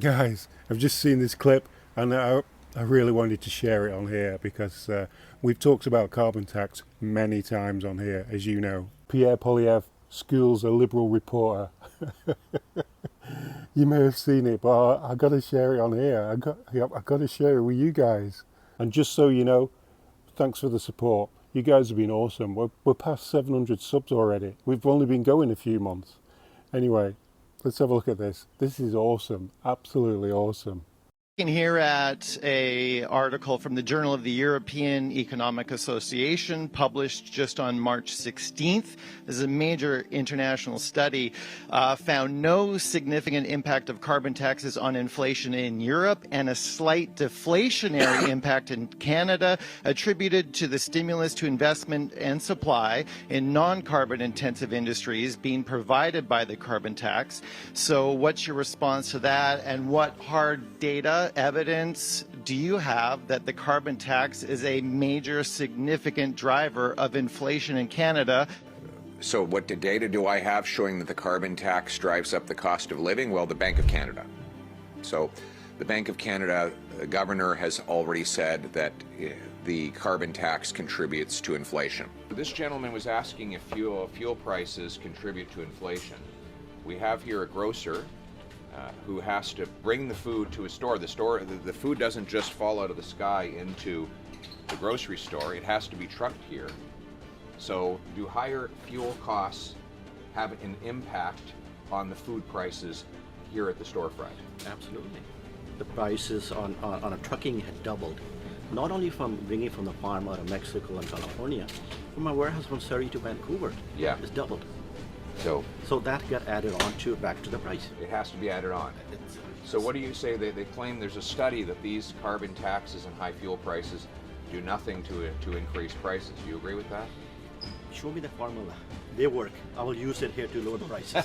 Guys, I've just seen this clip and I really wanted to share it on here because we've talked about carbon tax many times on here, as you know. Pierre Poilievre schools a Liberal reporter. You may have seen it, but I got to share it on here. I got to share it with you guys. And just so you know, thanks for the support. You guys have been awesome. We're past 700 subs already. We've only been going a few months. Anyway, let's have a look at this. This is awesome. Absolutely awesome. Here at a article from the Journal of the European Economic Association published just on March 16th. This is a major international study, found no significant impact of carbon taxes on inflation in Europe and a slight deflationary impact in Canada attributed to the stimulus to investment and supply in non-carbon intensive industries being provided by the carbon tax. So what's your response to that, and what hard data evidence do you have that the carbon tax is a major significant driver of inflation in Canada? So what data do I have showing that the carbon tax drives up the cost of living? Well, the Bank of Canada. So the Bank of Canada, the governor has already said that the carbon tax contributes to inflation. This gentleman was asking if fuel prices contribute to inflation. We have here a grocer who has to bring the food to a store. The food doesn't just fall out of the sky into the grocery store. It has to be trucked here. So do higher fuel costs have an impact on the food prices here at the storefront? Absolutely. The prices on a trucking had doubled. Not only from bringing from the farm out of Mexico and California, from a warehouse from Surrey to Vancouver. Yeah. It's doubled. So that got added on to back to the price. it has to be added on. So what do you say? They claim there's a study that these carbon taxes and high fuel prices do nothing to increase prices. Do you agree with that? Show me the formula. They work. I will use it here to lower the prices.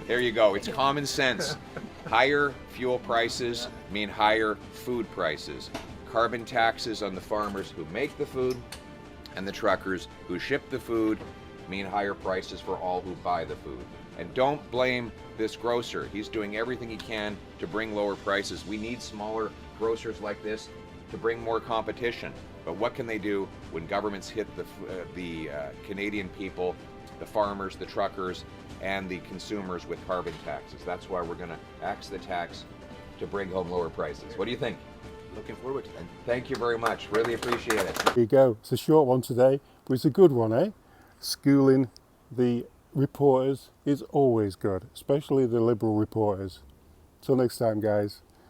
There you go. It's common sense. Higher fuel prices mean higher food prices. Carbon taxes on the farmers who make the food and the truckers who ship the food mean higher prices for all who buy the food. And don't blame this grocer. He's doing everything he can to bring lower prices. We need smaller grocers like this to bring more competition. But what can they do when governments hit the Canadian people, the farmers, the truckers, and the consumers with carbon taxes? That's why we're going to axe the tax to bring home lower prices. What do you think? Looking forward to that. Thank you very much. Really appreciate it. There you go. It's a short one today, but it's a good one, eh? Schooling the reporters is always good, especially the Liberal reporters. Till next time, guys.